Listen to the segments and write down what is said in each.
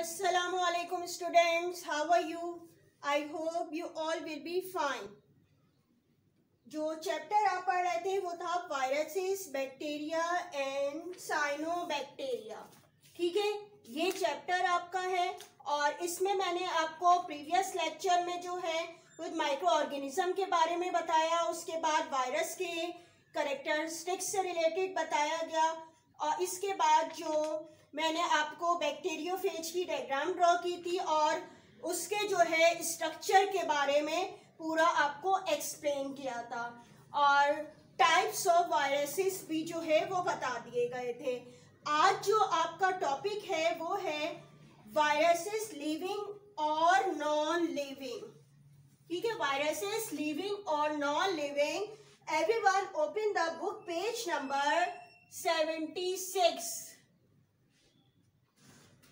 Assalamualaikum students, how are you? I hope you all will be fine. जो chapter आप पढ़ रहे थे वो था वायरसेस, बैक्टीरिया एंड साइनोबैक्टीरिया. ठीक है, ये चैप्टर आपका है और इसमें मैंने आपको प्रीवियस लेक्चर में जो है कुछ माइक्रो ऑर्गेनिज्म के बारे में बताया, उसके बाद वायरस के कैरेक्टरिस्टिक्स से रिलेटेड बताया गया और इसके बाद जो मैंने आपको बैक्टीरियोफेज की डायग्राम ड्रॉ की थी और उसके जो है स्ट्रक्चर के बारे में पूरा आपको एक्सप्लेन किया था और टाइप्स ऑफ वायरसेस भी जो है वो बता दिए गए थे. आज जो आपका टॉपिक है वो है वायरसेस लिविंग और नॉन लिविंग. ठीक है, वायरसेस लिविंग और non living. Everyone open the book page number 76.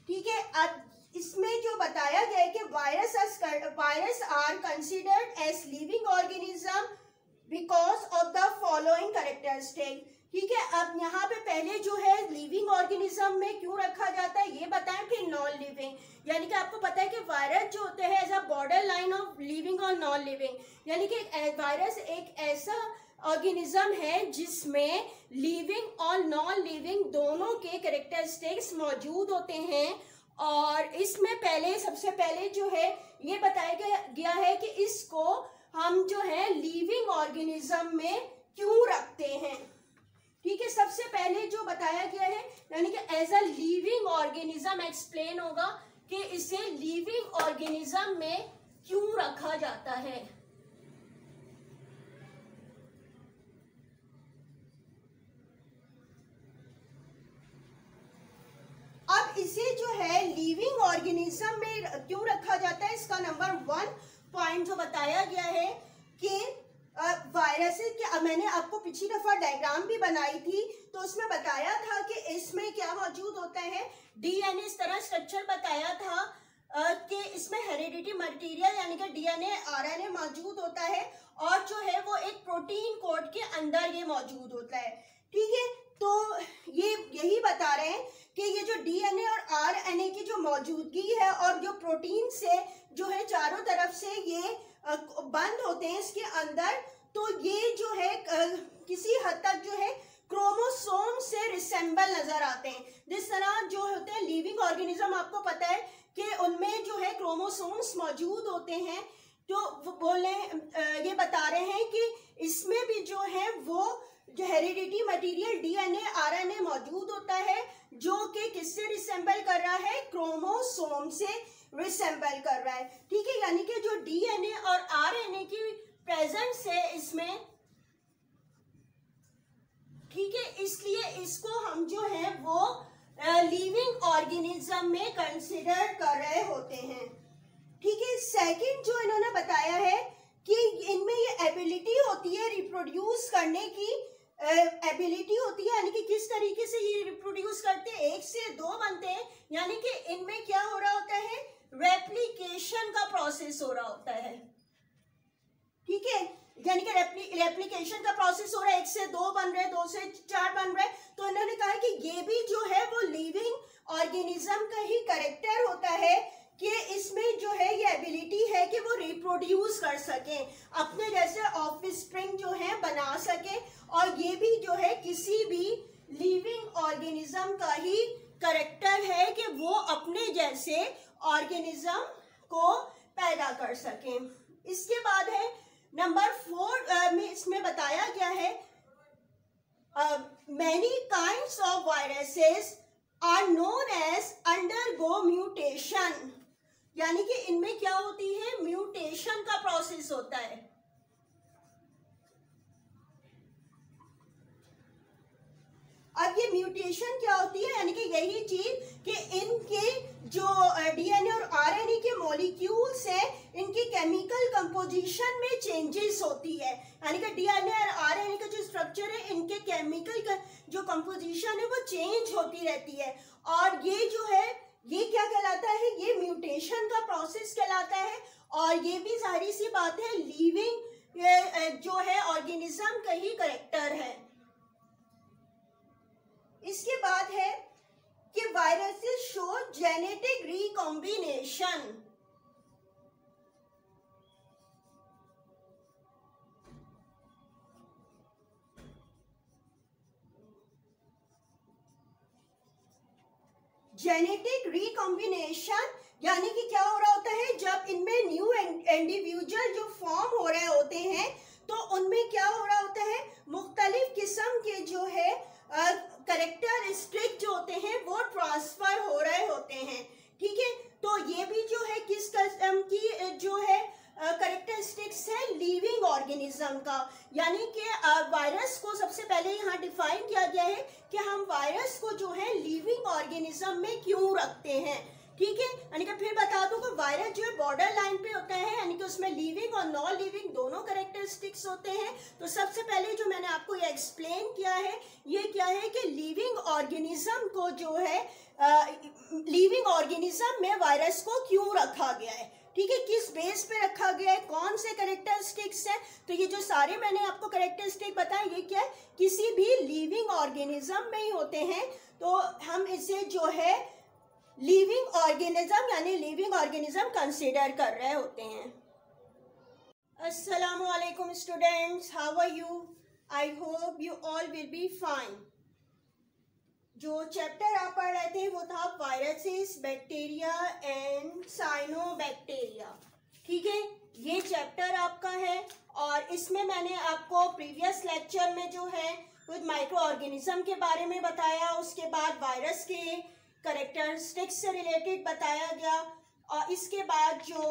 ठीक है, अब इसमें जो बताया गया है कि virus are considered as living organism because of the following characteristic. ठीक है, अब यहाँ पे पहले जो है लिविंग ऑर्गेनिज्म में क्यों रखा जाता है ये बताएं, फिर नॉन लिविंग. यानी कि आपको पता है कि वायरस जो होते हैं as a border line of living और नॉन लिविंग. यानी कि वायरस एक ऐसा ऑर्गेनिज्म है जिसमें लिविंग और नॉन लिविंग दोनों के कैरेक्टरिस्टिक्स मौजूद होते हैं और इसमें सबसे पहले जो है ये बताया गया है कि इसको हम जो है लिविंग ऑर्गेनिज्म में क्यों रखते हैं. ठीक है, सबसे पहले जो बताया गया है यानी कि as a living organism explain होगा कि इसे लिविंग ऑर्गेनिज्म में क्यों रखा जाता है. अब इसे जो है लिविंग ऑर्गेनिज्म में क्यों रखा जाता है, इसका नंबर 1 पॉइंट जो बताया गया है कि वायरसेस के, मैंने आपको पिछली दफा डायग्राम भी बनाई थी तो उसमें बताया था कि इसमें क्या मौजूद होता है. डीएनए इस तरह स्ट्रक्चर बताया था कि इसमें हेरिडिटी मटेरियल यानी कि डीएनए आरएनए मौजूद होता है और जो है वो एक प्रोटीन कोड के अंदर ये मौजूद होता है. ठीक है, तो ये यही बता रहे हैं कि ये जो डीएनए और आरएनए की जो मौजूदगी है और जो प्रोटीन से जो है चारों तरफ से ये बंद होते हैं इसके अंदर, तो ये जो है किसी हद तक जो है क्रोमोसोम से रिसेंबल नजर आते हैं. जिस तरह जो होते हैं लिविंग ऑर्गेनिज्म आपको पता है कि उनमें जो है क्रोमोसोम्स मौजूद होते हैं, तो ये बता रहे हैं कि इसमें भी जो है वो जो हेरिडिटी मटेरियल डीएनए आरएनए मौजूद होता है जो कि किससे रिसेंबल कर रहा है, क्रोमोसोम से रिसेंबल कर रहा है. ठीक है, यानी कि जो डीएनए और आरएनए की प्रेजेंस है इसमें, ठीक है, इसलिए इसको हम जो है वो लिविंग ऑर्गेनिज्म में कंसिडर कर रहे होते हैं. ठीक है, सेकंड जो इन्होंने बताया है कि इनमें ये एबिलिटी होती है रिप्रोड्यूस करने की एबिलिटी होती है, यानी कि किस तरीके से ये रिप्रोड्यूस करते हैं, 1 से 2 बनते हैं. यानी कि इनमें क्या हो रहा होता है, रेप्लिकेशन का प्रोसेस हो रहा होता है. ठीक है, यानी कि रेप्लिकेशन का प्रोसेस हो रहा है, 1 से 2 बन रहे, 2 से 4 बन रहे. तो इन्होंने कहा कि ये भी जो है वो लिविंग ऑर्गेनिज्म का ही कैरेक्टर होता है कि इसमें जो है ये एबिलिटी है कि वो रिप्रोड्यूस कर सके, अपने जैसे ऑफस्प्रिंग जो है बना सके. और ये भी जो है किसी भी लिविंग ऑर्गेनिज्म का ही कैरेक्टर है कि वो अपने जैसे ऑर्गेनिज्म को पैदा कर सके. इसके बाद है नंबर 4 में इसमें बताया गया है many kinds of viruses are known as undergo mutation. यानी कि इनमें क्या होती है, म्यूटेशन का प्रोसेस होता है. अब ये म्यूटेशन क्या होती है, यानी कि यही चीज कि इनके जो डीएनए और आरएनए के मॉलिक्यूल्स हैं इनकी केमिकल कंपोजिशन में चेंजेस होती है. यानी कि डीएनए और आरएनए का जो स्ट्रक्चर है इनके केमिकल जो कंपोजिशन है वो चेंज होती रहती है और ये जो है ये क्या कहलाता है, ये म्यूटेशन का प्रोसेस कहलाता है. और ये भी जाहिर सी बात है लिविंग जो है ऑर्गेनिज्म का ही कैरेक्टर है. इसके बाद है कि viruses show genetic recombination. Genetic recombination यानी कि क्या हो रहा होता है, जब इनमें न्यू इंडिविजुअल जो फॉर्म हो रहे होते हैं तो उनमें क्या हो रहा होता है, मुख्तलिफ किस्म के जो है कैरेक्टरिस्टिक जो होते हैं वो ट्रांसफर हो रहे होते हैं। ठीक है, तो ये भी जो है किस किस्म की जो है कैरेक्टरिस्टिक्स है, लिविंग ऑर्गेनिज्म का। यानी कि वायरस को सबसे पहले यहाँ डिफाइन किया गया है कि हम वायरस को जो है लिविंग ऑर्गेनिज्म में क्यों रखते हैं। ठीक है, यानी कि फिर बता दूं कि वायरस जो है बॉर्डर लाइन पे होता है, यानी कि उसमें लिविंग और नॉन लिविंग दोनों कैरेक्टरिस्टिक्स होते हैं। तो सबसे पहले जो मैंने आपको ये एक्सप्लेन किया है, ये क्या है कि लिविंग ऑर्गेनिज्म को जो है लिविंग ऑर्गेनिज्म में वायरस को क्यों रखा गया है। ठीक है, किस बेस पे रखा गया है, कौन से कैरेक्टरिस्टिक्स हैं। तो ये जो सारे मैंने आपको कैरेक्टरिस्टिक बताए, ये क्या है, किसी भी लिविंग ऑर्गेनिज्म में ही होते हैं। तो हम इसे जो है लिविंग ऑर्गेनिज्म यानी लिविंग ऑर्गेनिज्म कंसीडर कर रहे होते हैं। अस्सलामु अलैकुम students, how are you? I hope you all will be fine. जो चैप्टर आप पढ़ रहे थे वो था वायरसेस, बैक्टीरिया एंड साइनोबैक्टीरिया। ठीक है, ये चैप्टर आपका है और इसमें मैंने आपको प्रीवियस लेक्चर में जो है कुछ माइक्रो ऑर्गेनिज्म के बारे में बताया, उसके बाद वायरस के कैरेक्टरिस्टिक्स से रिलेटेड बताया गया और इसके बाद जो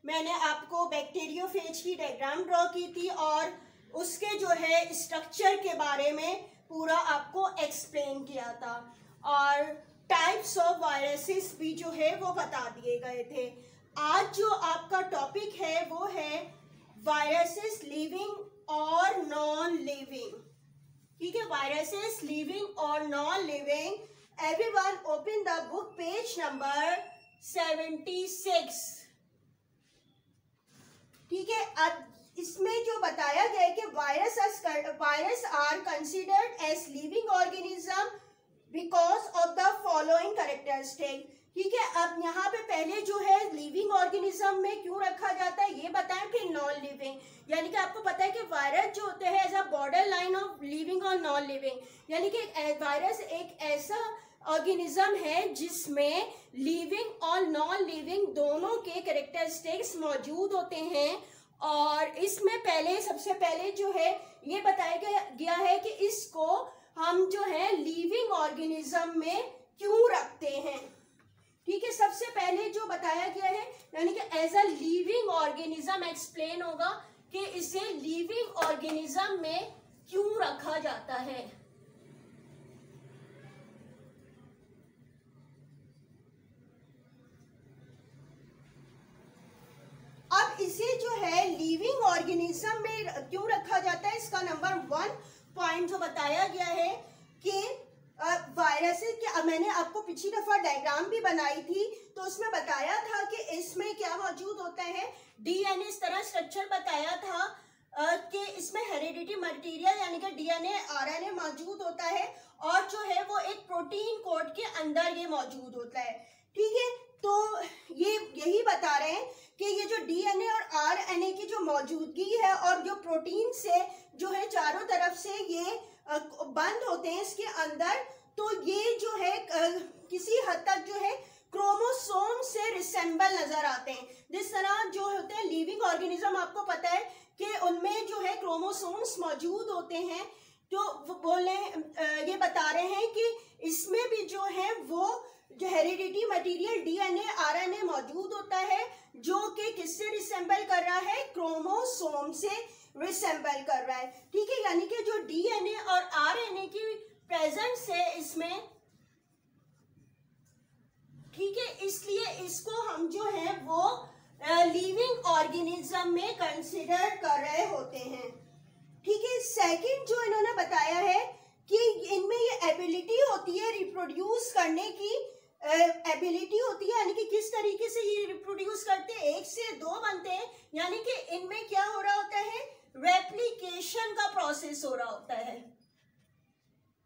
मैंने आपको बैक्टीरियोफेज की डायग्राम ड्रॉ की थी और उसके जो है स्ट्रक्चर के बारे में पूरा आपको एक्सप्लेन किया था और टाइप्स ऑफ वायरसेस भी जो है वो बता दिए गए थे। आज जो आपका टॉपिक है वो है वायरसेस लिविंग और नॉन लिविंग। ठीक है, वायरसेस लिविंग और non living. Everyone open the book page number 76। ठीक है, अब इसमें जो बताया गया है कि virus are considered as living organism because of the following characteristic. ठीक है, अब यहाँ पे पहले जो है लिविंग ऑर्गेनिज्म में क्यों रखा जाता है ये बताएं, फिर नॉन लिविंग। यानी कि आपको पता है कि वायरस जो होते हैं as a border line of living और नॉन लिविंग। यानी कि वायरस एक ऐसा ऑर्गेनिज्म है जिसमें लिविंग और नॉन लिविंग दोनों के कैरेक्टरिस्टिक्स मौजूद होते हैं और इसमें पहले सबसे पहले जो है ये बताया गया है कि इसको हम जो है लिविंग ऑर्गेनिज्म में क्यों रखते हैं। ठीक है, सबसे पहले जो बताया गया है यानी कि as a living organism explain होगा कि इसे लिविंग ऑर्गेनिज्म में क्यों रखा जाता है। अब इसे जो है लिविंग ऑर्गेनिज्म में क्यों रखा जाता है, इसका नंबर 1 पॉइंट जो बताया गया है कि वायरसेस के, मैंने आपको पिछली दफा डायग्राम भी बनाई थी तो उसमें बताया था कि इसमें क्या मौजूद होता है, डीएनए इस तरह स्ट्रक्चर बताया था कि इसमें हेरिडिटी मटेरियल यानी कि डीएनए आरएनए मौजूद होता है और जो है वो एक प्रोटीन कोड के अंदर ये मौजूद होता है। ठीक है, तो ये यही बता रहे हैं कि ये जो डीएनए और आरएनए की जो मौजूदगी है और जो प्रोटीन से जो है चारों तरफ से ये बंद होते हैं इसके अंदर, तो ये जो है किसी हद तक जो है क्रोमोसोम से रिसेंबल नजर आते हैं। जिस तरह जो होते हैं लिविंग ऑर्गेनिज्म, आपको पता है कि उनमें जो है क्रोमोसोम्स मौजूद होते हैं, तो बोले ये बता रहे हैं कि इसमें भी जो है वो जो हेरिडिटी मटेरियल डीएनए आरएनए मौजूद होता है जो कि किससे रिसेंबल कर रहा है, क्रोमोसोम से रिसेंबल कर रहा है। ठीक है, यानी कि जो डीएनए और आरएनए की प्रेजेंस है इसमें, ठीक है, इसलिए इसको हम जो है वो लिविंग ऑर्गेनिज्म में कंसिडर कर रहे होते हैं। ठीक है, सेकंड जो इन्होंने बताया है कि इनमें ये एबिलिटी होती है रिप्रोड्यूस करने की, एबिलिटी होती है, यानी कि किस तरीके से ये रिप्रोड्यूस करते हैं, 1 से 2 बनते हैं, यानी कि इनमें क्या हो रहा होता है, रेप्लिकेशन का प्रोसेस हो रहा होता है।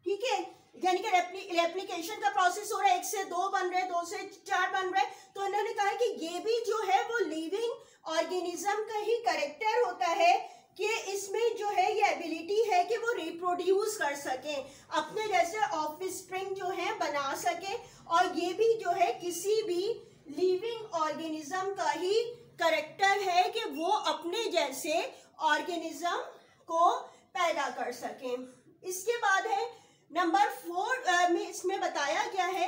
ठीक है, यानी कि रेप्लिकेशन का प्रोसेस हो रहा है, 1 से 2 बन रहे, 2 से 4 बन रहे। तो इन्होंने कहा कि ये भी जो है वो लिविंग ऑर्गेनिज्म का ही कैरेक्टर होता है कि इसमें जो है ये एबिलिटी है कि वो रिप्रोड्यूस कर सके, अपने जैसे ऑफस्प्रिंग जो है बना सके। और ये भी जो है किसी भी लिविंग ऑर्गेनिज्म का ही कैरेक्टर है कि वो अपने जैसे ऑर्गेनिज्म को पैदा कर सके। इसके बाद है नंबर 4 में इसमें बताया गया है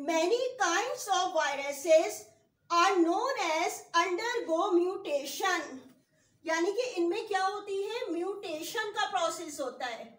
many kinds of viruses are known as undergo mutation, यानी कि इनमें क्या होती है, म्यूटेशन का प्रोसेस होता है।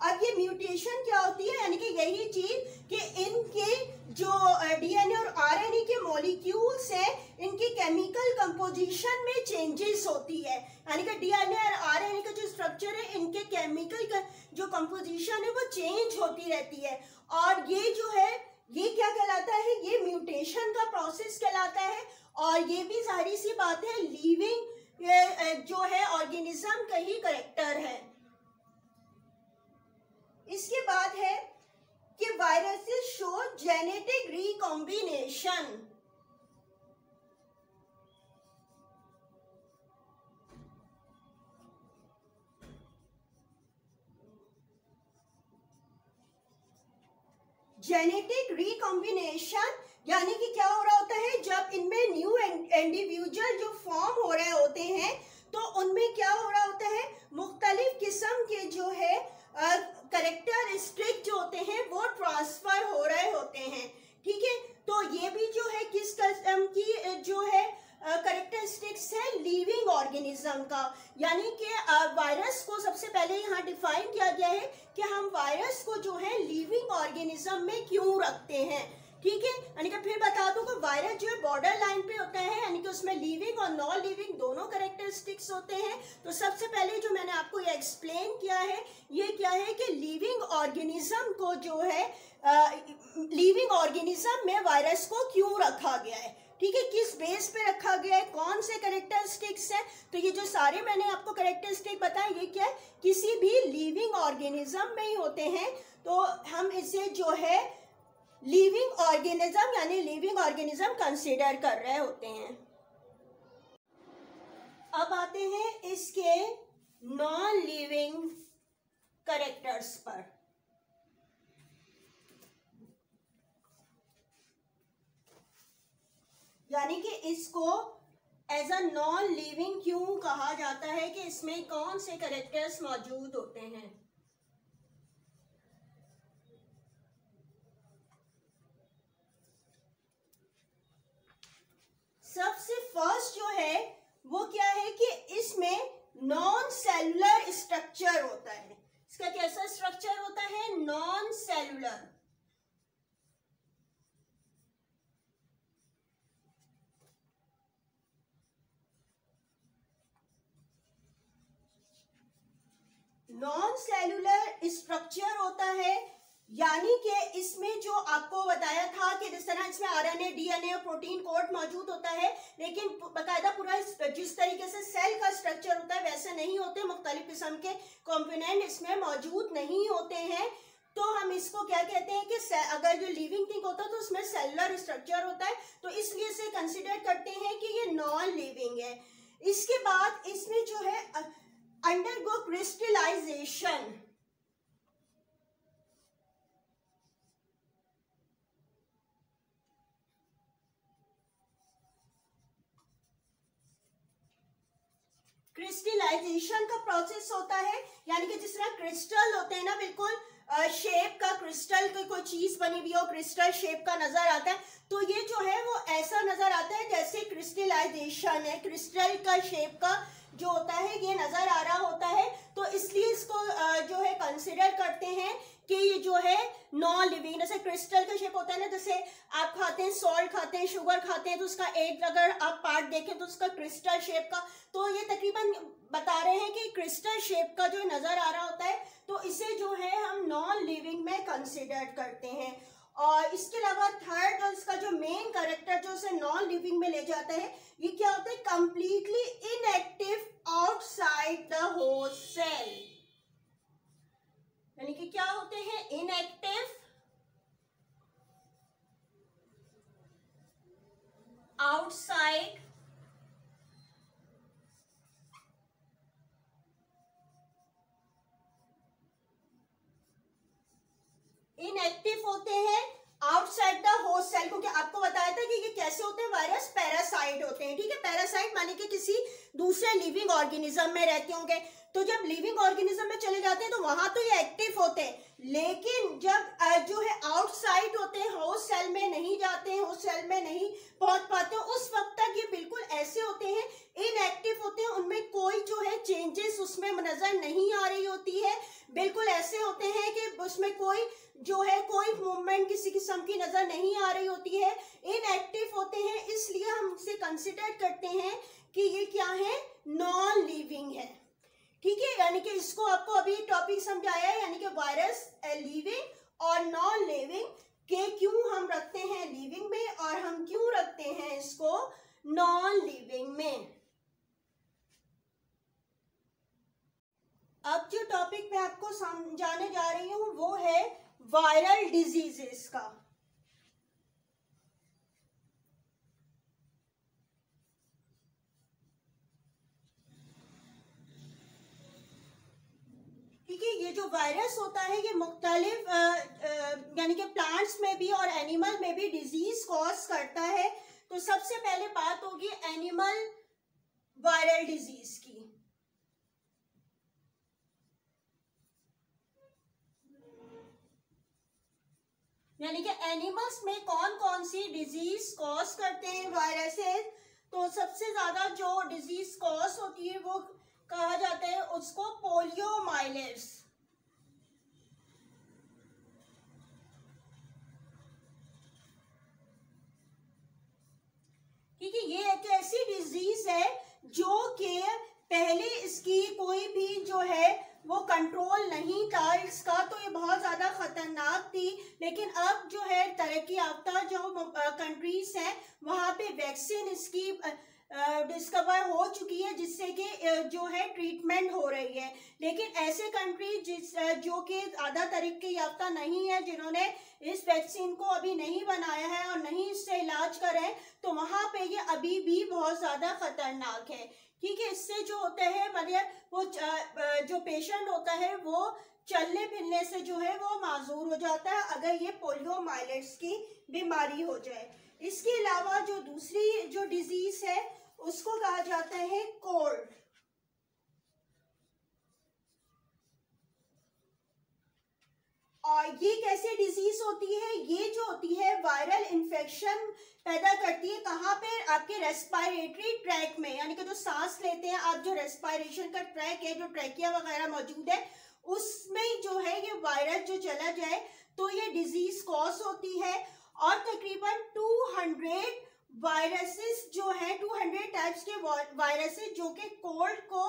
अब ये म्यूटेशन क्या होती है, यानी कि यही चीज कि इनके जो डीएनए और आरएनए के मॉलिक्यूल्स हैं, इनकी केमिकल कंपोजिशन में चेंजेस होती है, यानी कि डीएनए और आरएनए का जो स्ट्रक्चर है, इनके केमिकल का जो कंपोजिशन है वो चेंज होती रहती है। और ये जो है ये क्या कहलाता है, ये म्यूटेशन का प्रोसेस कहलाता है। और ये भी सारी सी बात है, लिविंग जो है ऑर्गेनिज्म का ही कैरेक्टर है। इसके बाद है कि viruses show genetic recombination. Genetic recombination यानी कि क्या हो रहा होता है, जब इनमें न्यू इंडिविजुअल जो फॉर्म हो रहे होते हैं तो उनमें क्या हो रहा होता है, मुख्तलिफ किस्म के जो है कैरेक्टरिस्टिक जो होते हैं वो ट्रांसफर हो रहे होते हैं। ठीक है, तो ये भी जो है किस किस्म की जो है कैरेक्टरिस्टिक्स है, लिविंग ऑर्गेनिज्म का। यानी कि वायरस को सबसे पहले यहाँ डिफाइन किया गया है कि हम वायरस को जो है लिविंग ऑर्गेनिज्म में क्यों रखते हैं। ठीक है, यानी कि फिर बता दूं कि वायरस जो है बॉर्डर लाइन पे होता है, यानी कि उसमें लिविंग और नॉन लिविंग दोनों कैरेक्टरिस्टिक्स होते हैं। तो सबसे पहले जो मैंने आपको ये एक्सप्लेन किया है, ये क्या है कि लिविंग ऑर्गेनिज्म को जो है लिविंग ऑर्गेनिज्म में वायरस को क्यों रखा गया है। ठीक है, किस बेस पे रखा गया है, कौन से कैरेक्टरिस्टिक्स हैं। तो ये जो सारे मैंने आपको कैरेक्टरिस्टिक बताए, ये क्या है, किसी भी लिविंग ऑर्गेनिज्म में ही होते हैं। तो हम इसे जो है लिविंग ऑर्गेनिज्म यानी लिविंग ऑर्गेनिज्म कंसीडर कर रहे होते हैं। अब आते हैं इसके नॉन लिविंग कैरेक्टर्स पर। यानी कि इसको एज अ नॉन लिविंग क्यों कहा जाता है, कि इसमें कौन से कैरेक्टर्स मौजूद होते हैं। सबसे फर्स्ट जो है वो क्या है कि इसमें नॉन सेलुलर स्ट्रक्चर होता है। इसका कैसा स्ट्रक्चर होता है, non cellular. Non cellular structure होता है, यानी कि इसमें जो आपको बताया था कि जिस तरह इसमें आरएनए, डीएनए और प्रोटीन कोड मौजूद होता है, लेकिन बाकायदा पूरा जिस तरीके से सेल का स्ट्रक्चर होता है वैसे नहीं होते, मुख्तलिफ किस्म के कंपोनेंट इसमें मौजूद नहीं होते हैं। तो हम इसको क्या कहते हैं कि अगर जो लिविंग थिंग होता है तो उसमें सेलुलर स्ट्रक्चर होता है, तो इसलिए इसे कंसिडर करते हैं कि ये नॉन लिविंग है। इसके बाद इसमें जो है अंडरगो क्रिस्टलाइजेशन। क्रिस्टलाइजेशन का प्रोसेस होता है, यानी कि जिस तरह क्रिस्टल होते हैं ना, बिल्कुल शेप का क्रिस्टल की कोई चीज बनी हुई हो, क्रिस्टल शेप का नजर आता है, तो ये जो है वो ऐसा नजर आता है जैसे क्रिस्टलाइजेशन है, क्रिस्टल का शेप का जो होता है ये नजर आ रहा होता है। तो इसलिए इसको जो है कंसिडर करते हैं कि ये जो है नॉन लिविंग। जैसे क्रिस्टल का शेप होता है ना, जैसे आप खाते हैं सॉल्ट खाते हैं, शुगर खाते हैं, तो उसका एक अगर आप पार्ट देखें तो उसका क्रिस्टल शेप का, तो ये तकरीबन बता रहे हैं कि क्रिस्टल शेप का जो नजर आ रहा होता है, तो इसे जो है हम नॉन लिविंग में कंसिडर करते हैं। और इसके अलावा थर्ड और इसका जो मेन कैरेक्टर जो उसे नॉन लिविंग में ले जाता है, ये क्या होता है, completely inactive outside the host cell. यानी कि क्या होते हैं, इनएक्टिव आउटसाइड इनएक्टिव होते हैं आउटसाइड द होस्ट सेल, क्योंकि आपको बताया था कि ये कैसे होते हैं, वायरस पैरासाइट होते हैं। ठीक है, पैरासाइट माने कि किसी दूसरे लिविंग ऑर्गेनिज्म में रहते होंगे। तो जब लिविंग ऑर्गेनिज्म में चले जाते हैं तो वहां तो ये एक्टिव होते हैं, लेकिन जब जो है आउटसाइड होते हैं, होस्ट सेल में नहीं जाते हैं, होस्ट सेल में नहीं पहुंच पाते, उस वक्त तक ये बिल्कुल ऐसे होते हैं, इनएक्टिव होते हैं, उनमें कोई जो है चेंजेस उसमें नजर नहीं आ रही होती है, बिल्कुल ऐसे होते हैं कि उसमें कोई जो है कोई मूवमेंट किसी किस्म की नजर नहीं आ रही होती है, इनएक्टिव होते हैं। इसलिए हम इसे कंसिडर करते हैं कि ये क्या है, नॉन लिविंग है। ठीक है, यानी कि इसको आपको अभी टॉपिक समझाया है, यानी कि वायरस लिविंग और नॉन लिविंग के क्यों हम रखते हैं लिविंग में और हम क्यों रखते हैं इसको नॉन लिविंग में। अब जो टॉपिक मैं आपको समझाने जा रही हूं वो है वायरल डिजीजेस का। ठीक है, ये जो वायरस होता है ये मुख्तलिफ यानी कि प्लांट्स में भी और एनिमल में भी डिजीज कॉज करता है। तो सबसे पहले बात होगी एनिमल वायरल डिजीज की। यानी कि एनिमल्स में कौन कौन सी डिजीज कॉज करते हैं वायरसेस। तो सबसे ज्यादा जो डिजीज कॉज होती है वो कहा जाता है उसको पोलियोमाइलिट्स। ठीक है, ये एक ऐसी डिजीज है जो कि पहले इसकी कोई भी जो है वो कंट्रोल नहीं था इसका, तो ये बहुत ज्यादा खतरनाक थी। लेकिन अब जो है तरक्की याफ्ता जो कंट्रीज हैं वहां पे वैक्सीन इसकी डिस्कवर हो चुकी है, जिससे कि जो है ट्रीटमेंट हो रही है। लेकिन ऐसे कंट्रीज जो कि ज्यादा तरक्की याफ्ता नहीं है, जिन्होंने इस वैक्सीन को अभी नहीं बनाया है और नहीं इससे इलाज करें, तो वहां पे ये अभी भी बहुत ज्यादा खतरनाक है। ठीक है, इससे जो होता है मतलब वो जो पेशेंट होता है वो चलने फिरने से जो है वो माजूर हो जाता है अगर ये पोलियोमाइलिट्स की बीमारी हो जाए। इसके अलावा जो दूसरी जो डिजीज है उसको कहा जाता है कोल्ड। और ये कैसे डिजीज होती है, ये जो होती है वायरल इन्फेक्शन पैदा करती है कहाँ पे, आपके रेस्पिरेटरी ट्रैक में, यानी कि जो सांस लेते हैं आप, जो रेस्पिरेशन का ट्रैक है, जो ट्रैकिया वगैरह मौजूद है, उसमें जो है ये वायरस जो चला जाए तो ये डिजीज कॉज होती है। और तकरीबन 200 वायरसेस जो है, 200 टाइप्स के वायरसेस जो कि कोल्ड को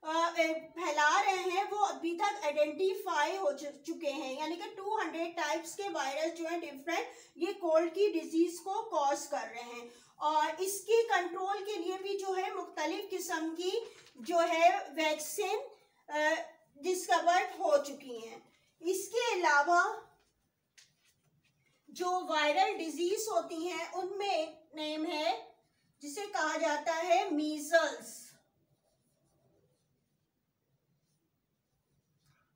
फैला रहे हैं वो अभी तक आइडेंटिफाई हो चुके हैं। यानी कि 200 टाइप्स के वायरस जो है डिफरेंट, ये कोल्ड की डिजीज को कॉज कर रहे हैं। और इसके कंट्रोल के लिए भी जो है मुख्तलिफ किस्म की जो है वैक्सीन डिस्कवर्ड हो चुकी हैं। इसके अलावा जो वायरल डिजीज होती हैं उनमें नेम है जिसे कहा जाता है मीजल्स,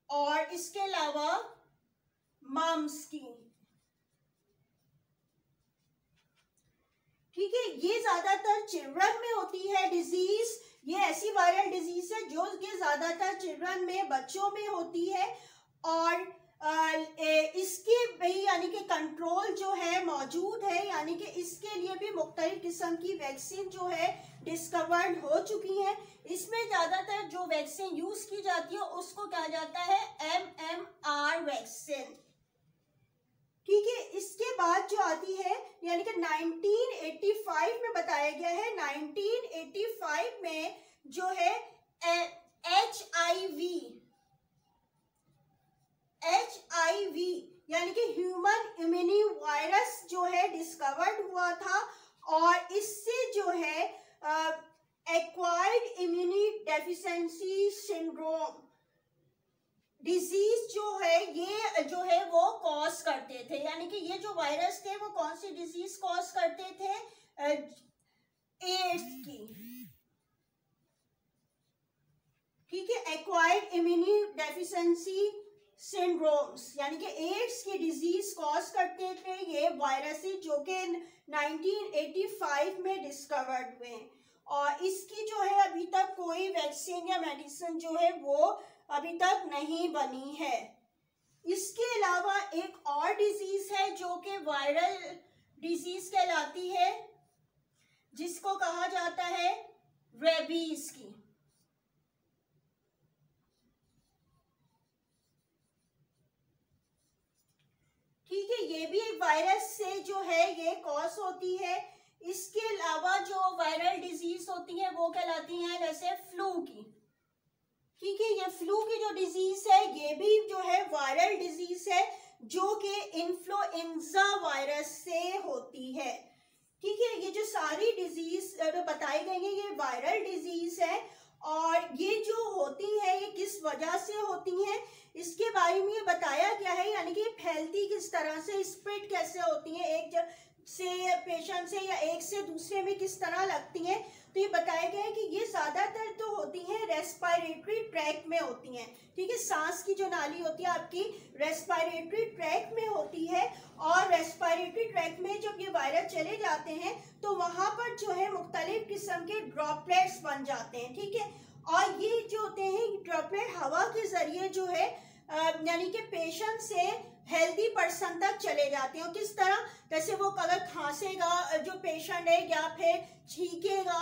और इसके अलावा मम्स की। ठीक है, ये ज्यादातर चिल्ड्रन में होती है डिजीज। ये ऐसी वायरल डिजीज है जो कि ज्यादातर चिल्ड्रन में, बच्चों में होती है। और इसके भी यानी कि कंट्रोल जो है मौजूद है, यानी कि इसके लिए भी मुख्तलिफ किस्म की वैक्सीन जो है डिस्कवर्ड हो चुकी है। इसमें ज्यादातर जो वैक्सीन यूज की जाती है उसको कहा जाता है MMR वैक्सीन। ठीक है, इसके बाद जो आती है यानी कि 1985 में बताया गया है, 1985 में जो है HIV यानी कि ह्यूमन इम्यूनी वायरस जो है डिस्कवर्ड हुआ था, और इससे जो है acquired immune deficiency syndrome disease जो है ये जो है वो कॉज करते थे। यानी कि ये जो वायरस थे वो कौन सी डिजीज कॉज करते थे? एड्स की, ठीक है, एक्वायर्ड इम्यूनी डेफिशिएंसी सिंड्रोम्स, यानी कि एड्स की डिजीज कॉज करते थे ये वायरसेस, जो कि 1985 में डिस्कवर्ड हुए, और इसकी जो है अभी तक कोई वैक्सीन या मेडिसिन जो है वो अभी तक नहीं बनी है। इसके अलावा एक और डिजीज है जो कि वायरल डिजीज कहलाती है, जिसको कहा जाता है रेबीज की। ठीक है, ये भी एक वायरस से जो है ये कॉज होती है। इसके अलावा जो वायरल डिजीज होती है वो कहलाती हैं जैसे फ्लू की। ठीक है, ये फ्लू की जो डिजीज है ये भी जो है वायरल डिजीज है, जो कि इन्फ्लुएंजा वायरस से होती है। ठीक है, ये जो सारी डिजीज बताई गई है ये वायरल डिजीज है, और ये जो होती है ये किस वजह से होती हैं इसके बारे में ये बताया गया है। यानी कि फैलती किस तरह से, स्प्रेड कैसे होती है, एक से पेशेंट से या एक से दूसरे में किस तरह लगती हैं। तो ये बताया गया है कि ये ज्यादातर तो होती हैं रेस्पिरेटरी ट्रैक में होती हैं। ठीक है, सांस की जो नाली होती है आपकी रेस्पिरेटरी ट्रैक में होती है, और रेस्पिरेटरी ट्रैक में जब ये वायरस चले जाते हैं तो वहां पर जो है मुख्तलिफ किस्म के ड्रॉपलेट्स बन जाते हैं। ठीक है, और ये जो होते हैं ड्रॉपलेट हवा के जरिए जो है यानी कि पेशेंट से हेल्दी पर्सन तक चले जाते हैं। किस तरह? जैसे वो अगर खांसेगा जो पेशेंट है या फिर छींकेगा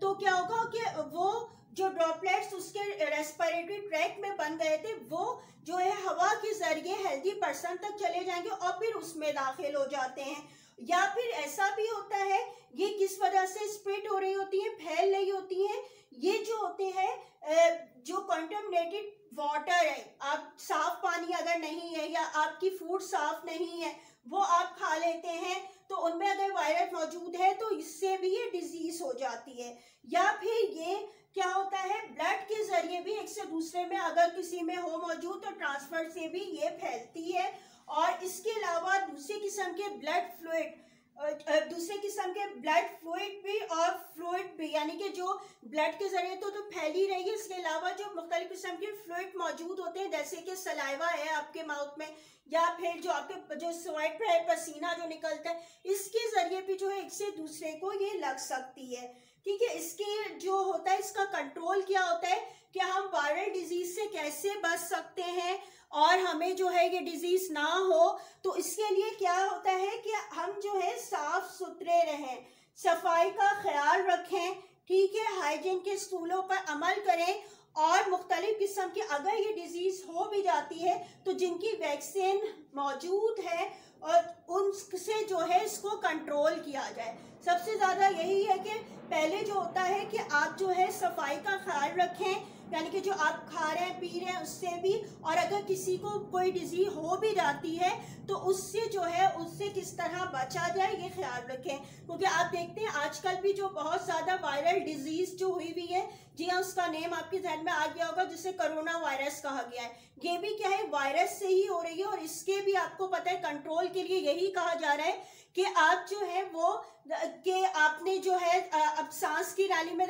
तो क्या होगा कि वो जो ड्रॉपलेट्स उसके रेस्पिरेटरी ट्रैक में बन गए थे वो जो है हवा के जरिए हेल्दी पर्सन तक चले जाएंगे और फिर उसमें दाखिल हो जाते हैं। या फिर ऐसा भी होता है, ये किस वजह से स्प्रेड हो रही होती है, फैल रही होती है, ये जो होते हैं जो कंटामिनेटेड वाटर है, आप साफ पानी अगर नहीं है या आपकी फूड साफ नहीं है वो आप खा लेते हैं तो उनमें अगर वायरस मौजूद है तो इससे भी ये डिजीज हो जाती है। या फिर ये क्या होता है, ब्लड के जरिए भी एक से दूसरे में अगर किसी में हो मौजूद तो ट्रांसफर से भी ये फैलती है। और इसके अलावा दूसरे किस्म के ब्लड फ्लूइड भी और फ्लूइड भी, यानी कि जो ब्लड के जरिए तो फैल ही रही है, इसके अलावा जो मुख्तलिफ किस्म के फ्लूइड मौजूद होते हैं जैसे कि सलाइवा है आपके माउथ में, या फिर जो आपके जो स्वेट है पसीना जो निकलता है, इसके जरिए भी जो है एक से दूसरे को ये लग सकती है। ठीक है, इसके जो होता है इसका कंट्रोल क्या होता है कि हम वायरल डिजीज से कैसे बच सकते हैं और हमें जो है ये डिजीज ना हो। तो इसके लिए क्या होता है कि हम जो है साफ सुथरे रहें, सफाई का ख्याल रखें, ठीक है, हाइजीन के असूलों पर अमल करें, और मुख्तलिफ किस्म की अगर ये डिजीज हो भी जाती है तो जिनकी वैक्सीन मौजूद है और उनसे जो है इसको कंट्रोल किया जाए। सबसे ज़्यादा यही है कि पहले जो होता है कि आप जो है सफाई का ख्याल रखें, यानी कि जो आप खा रहे हैं पी रहे हैं उससे भी, और अगर किसी को कोई डिजीज हो भी जाती है तो उससे जो है उससे किस तरह बचा जाए ये ख्याल रखें। क्योंकि आप देखते हैं आजकल भी जो बहुत ज़्यादा वायरल डिजीज जो हुई हुई है, जी हाँ, उसका नेम आपके जहन में आ गया होगा जिसे कोरोना वायरस कहा गया है। ये भी क्या है, वायरस से ही हो रही है, और इसके भी आपको पता है कंट्रोल के लिए यही कहा जा रहा है कि आप जो है वो कि आपने जो है अब सांस की नाली में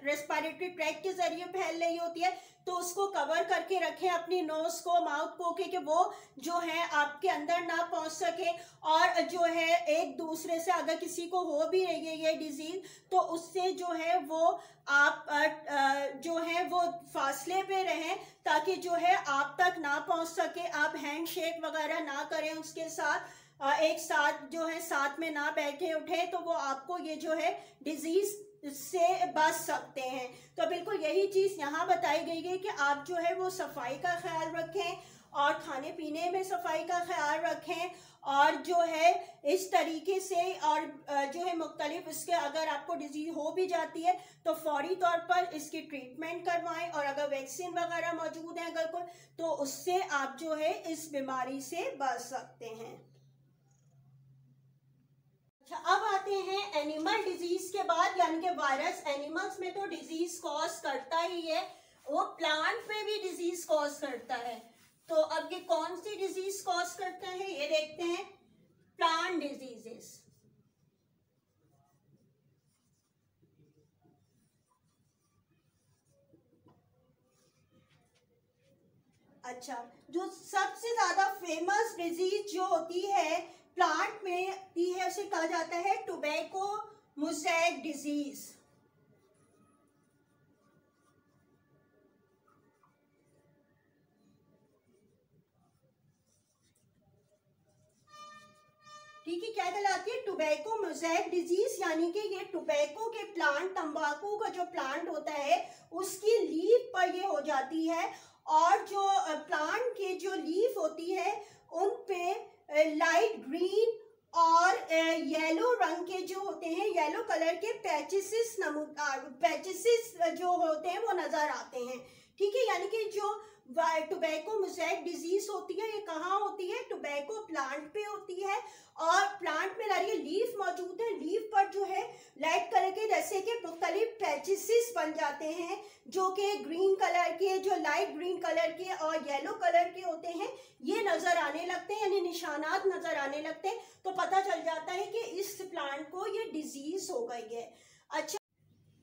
रेस्पिरेटरी ट्रैक के जरिए फैल रही होती है तो उसको कवर करके रखें अपनी नोज को, माउथ को, कि वो जो है आपके अंदर ना पहुंच सके। और जो है एक दूसरे से अगर किसी को हो भी रही है ये डिजीज तो उससे जो है वो आप जो है वो फासले पे रहें ताकि जो है आप तक ना पहुंच सके। आप हैंड शेक वगैरह ना करें उसके साथ, एक साथ जो है साथ में ना बैठे उठे तो वो आपको ये जो है डिजीज से बच सकते हैं। तो बिल्कुल यही चीज यहाँ बताई गई है कि आप जो है वो सफाई का ख्याल रखें और और खाने पीने में सफाई का ख्याल रखें, और जो है इस तरीके से, और जो है मुख्तलिफ इसके अगर आपको डिजीज हो भी जाती है तो फौरी तौर पर इसकी ट्रीटमेंट करवाएं, और अगर वैक्सीन वगैरह मौजूद है अगर कोई, तो उससे आप जो है इस बीमारी से बच सकते हैं। अच्छा, अब आते हैं एनिमल डिजीज के बाद, यानी कि वायरस एनिमल्स में तो डिजीज कॉज करता ही है, वो प्लांट में भी डिजीज कॉज करता है। तो अब ये कौन सी डिजीज कॉज करता है ये देखते हैं, प्लांट डिजीजेस। अच्छा, जो सबसे ज्यादा फेमस डिजीज जो होती है प्लांट में होती है उसे कहा जाता है टोबैको मोज़ेक डिजीज। ठीक है, क्या कहलाती है, टोबैको मोज़ेक डिजीज, यानी कि ये टोबैको के प्लांट, तंबाकू का जो प्लांट होता है उसकी लीफ पर ये हो जाती है, और जो प्लांट के जो लीफ होती है उन पे लाइट ग्रीन और येलो रंग के जो होते हैं, येलो कलर के पैचेसिस जो होते हैं वो नजर आते हैं। ठीक है, यानी कि जो टोबैको मोज़ेक डिजीज होती है ये कहाँ होती है, टोबैको प्लांट पे होती है, और प्लांट में लाइए लीफ मौजूद है, लीफ पर जो है लाइट कलर के जैसे कि मुख्तलिफ पैचेसिस बन जाते हैं जो कि ग्रीन कलर के, जो लाइट ग्रीन कलर के और येलो कलर के होते हैं, ये नजर आने लगते हैं, यानी निशानात नजर आने लगते हैं, तो पता चल जाता है कि इस प्लांट को ये डिजीज हो गई है। अच्छा,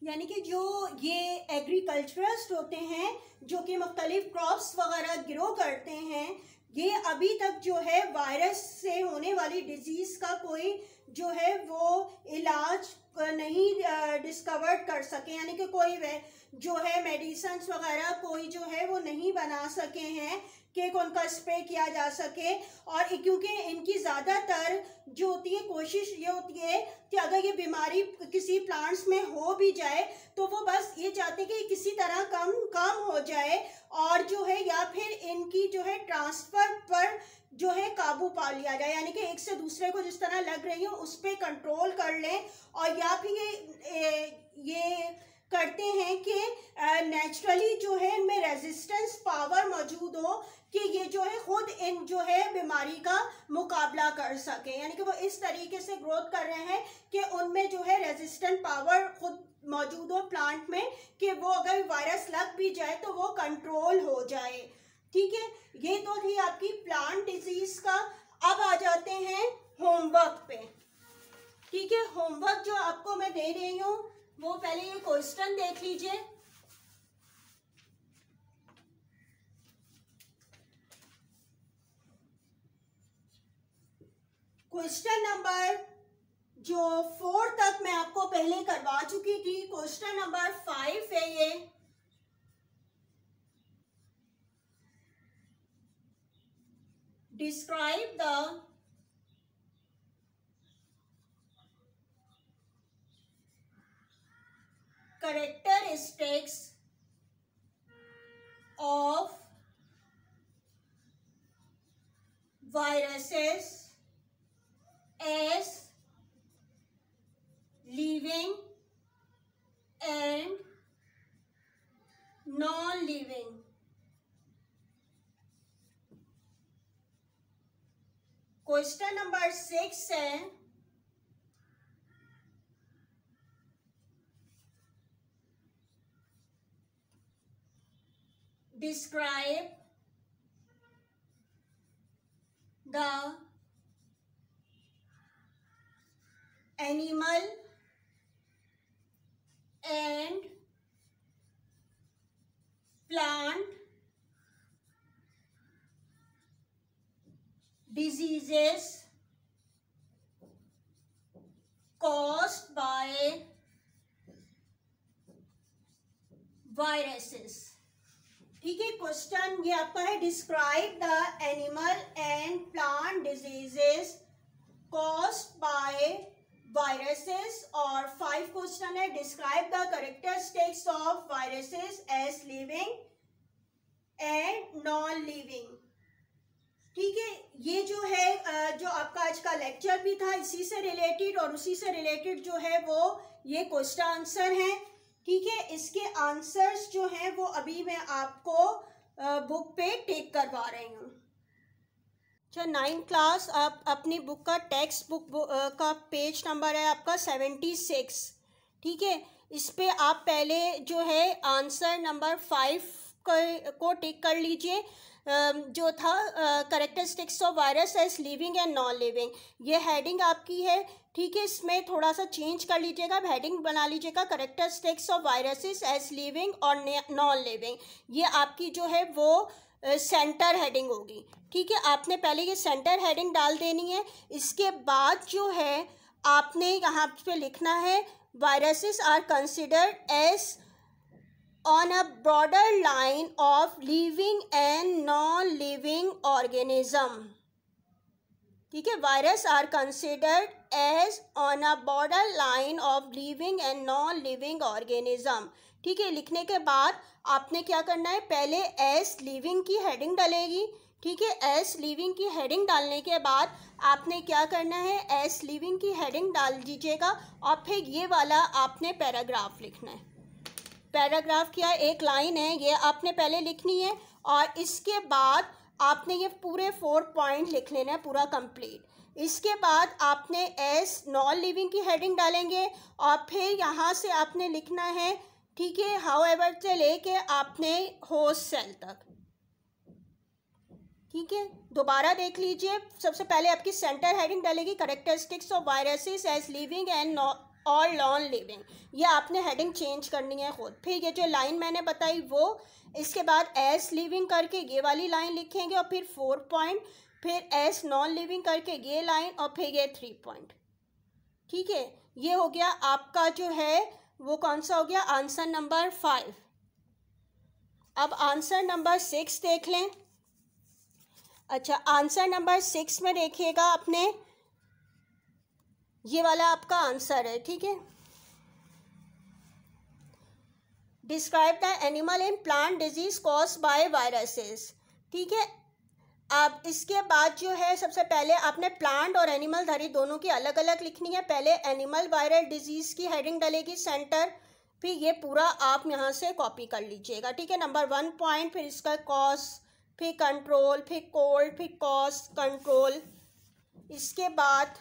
यानी कि जो ये एग्रीकल्चरिस्ट होते हैं जो कि मुख्तलिफ क्रॉप्स वगैरह ग्रो करते हैं, ये अभी तक जो है वायरस से होने वाली डिजीज का कोई जो है वो इलाज नहीं डिस्कवर्ड कर सके, यानी कि कोई जो है मेडिसिन वगैरह कोई जो है वो नहीं बना सके हैं कि उनका स्प्रे किया जा सके। और क्योंकि इनकी ज़्यादातर जो होती है कोशिश ये होती है कि अगर ये बीमारी किसी प्लांट्स में हो भी जाए तो वो बस ये चाहते हैं कि किसी तरह कम हो जाए, और जो है या फिर इनकी जो है ट्रांसफ़र पर जो है काबू पा लिया जाए, यानी कि एक से दूसरे को जिस तरह लग रही हो उस पर कंट्रोल कर लें, और या फिर ये करते हैं कि नेचुरली जो है इनमें रेजिस्टेंस पावर मौजूद हो कि ये जो है खुद इन जो है बीमारी का मुकाबला कर सके, यानी कि वो इस तरीके से ग्रोथ कर रहे हैं कि उनमें जो है रेजिस्टेंट पावर खुद मौजूद हो प्लांट में, कि वो अगर वायरस लग भी जाए तो वो कंट्रोल हो जाए। ठीक है, ये तो थी आपकी प्लांट डिजीज का। अब आ जाते हैं होमवर्क पे। ठीक है, होमवर्क जो आपको मैं दे रही हूँ वो पहले ये क्वेश्चन देख लीजिए। क्वेश्चन नंबर जो 4 तक मैं आपको पहले करवा चुकी थी, क्वेश्चन नंबर 5 है ये। Describe the characteristics of viruses as living and non-living। Question number 6 है, describe the animal and plant diseases caused by viruses। ठीक है, क्वेश्चन ये आपका है describe the animal and plant diseases caused by viruses, और 5 question है describe the characteristics of viruses as living and non living. जो आपका आज का लेक्चर भी था इसी से रिलेटेड, और उसी से रिलेटेड जो है वो ये क्वेश्चन आंसर हैं। ठीक है, इसके आंसर्स जो हैं वो अभी मैं आपको बुक पे टेक करवा रही हूँ। अच्छा, 9th क्लास, आप अपनी बुक का टेक्स्ट बुक का पेज नंबर है आपका 76। ठीक है, इस पे आप पहले जो है आंसर नंबर 5 को टिक कर लीजिए, जो था characteristics of virus as living and non living. ये हेडिंग आपकी है। ठीक है, इसमें थोड़ा सा चेंज कर लीजिएगा, हेडिंग बना लीजिएगा characteristics of viruses as living और नॉन लिविंग। ये आपकी जो है वो सेंटर हेडिंग होगी। ठीक है, आपने पहले ये सेंटर हेडिंग डाल देनी है। इसके बाद जो है आपने यहाँ पे लिखना है viruses are considered as on a broader line of living and non-living organism। ठीक है, virus are considered as on a border line of living and non living organism. ठीक है, लिखने के बाद आपने क्या करना है, पहले एस लिविंग की हेडिंग डलेगी। ठीक है, एस लिविंग की हेडिंग डालने के बाद आपने क्या करना है, एस लिविंग की हेडिंग डाल दीजिएगा और फिर ये वाला आपने पैराग्राफ लिखना है। पैराग्राफ क्या, एक लाइन है, ये आपने पहले लिखनी है और इसके बाद आपने ये पूरे 4 पॉइंट लिख लेना है पूरा कंप्लीट। इसके बाद आपने एस नॉन लिविंग की हेडिंग डालेंगे और फिर यहाँ से आपने लिखना है, ठीक है, हाउएवर से लेके आपने होस्ट सेल तक। ठीक है, दोबारा देख लीजिए। सबसे पहले आपकी सेंटर हेडिंग डालेगी characteristics of viruses as living and और नॉन लिविंग। ये आपने हेडिंग चेंज करनी है खुद। फिर ये जो लाइन मैंने बताई वो, इसके बाद एस लिविंग करके ये वाली लाइन लिखेंगे और फिर 4 पॉइंट, फिर एस नॉन लिविंग करके ये लाइन और फिर ये 3 पॉइंट। ठीक है, ये हो गया आपका जो है वो कौन सा हो गया, आंसर नंबर 5। अब आंसर नंबर 6 देख लें। अच्छा, आंसर नंबर 6 में देखिएगा आपने, ये वाला आपका आंसर है। ठीक है, describe the animal in plant disease caused by viruses. ठीक है, अब इसके बाद जो है सबसे पहले आपने प्लांट और एनिमल धारी दोनों की अलग अलग लिखनी है। पहले एनिमल वायरल डिजीज की हेडिंग डलेगी सेंटर, फिर ये पूरा आप यहाँ से कॉपी कर लीजिएगा। ठीक है, नंबर 1 पॉइंट, फिर इसका कॉज, फिर कंट्रोल, फिर कोल्ड, फिर कॉज कंट्रोल। इसके बाद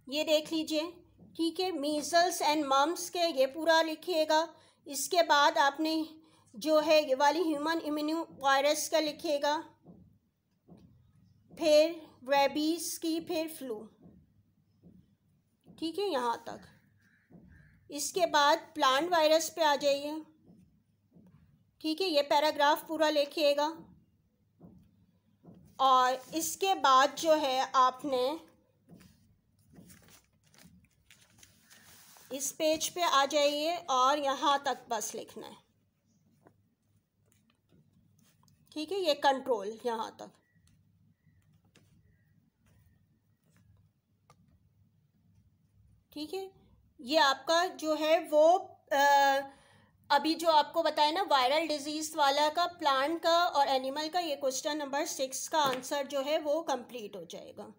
ये देख लीजिए। ठीक है, मीजल्स एंड मम्स के ये पूरा लिखिएगा। इसके बाद आपने जो है ये वाली ह्यूमन इम्यूनो वायरस का लिखिएगा, फिर रेबीज की, फिर फ्लू। ठीक है, यहाँ तक। इसके बाद प्लांट वायरस पे आ जाइए। ठीक है, ये पैराग्राफ पूरा लिखिएगा और इसके बाद जो है आपने इस पेज पे आ जाइए और यहाँ तक बस लिखना है। ठीक है, ये कंट्रोल यहाँ तक। ठीक है, ये आपका जो है वो अभी जो आपको बताया ना वायरल डिजीज वाला का, प्लांट का और एनिमल का, ये क्वेश्चन नंबर 6 का आंसर जो है वो कंप्लीट हो जाएगा।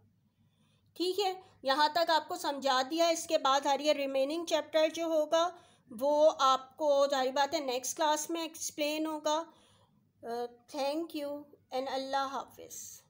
ठीक है, यहाँ तक आपको समझा दिया। इसके बाद हर ये रिमेनिंग चैप्टर जो होगा वो आपको जारी बात है नेक्स्ट क्लास में एक्सप्लेन होगा। थैंक यू एंड अल्लाह हाफिज़।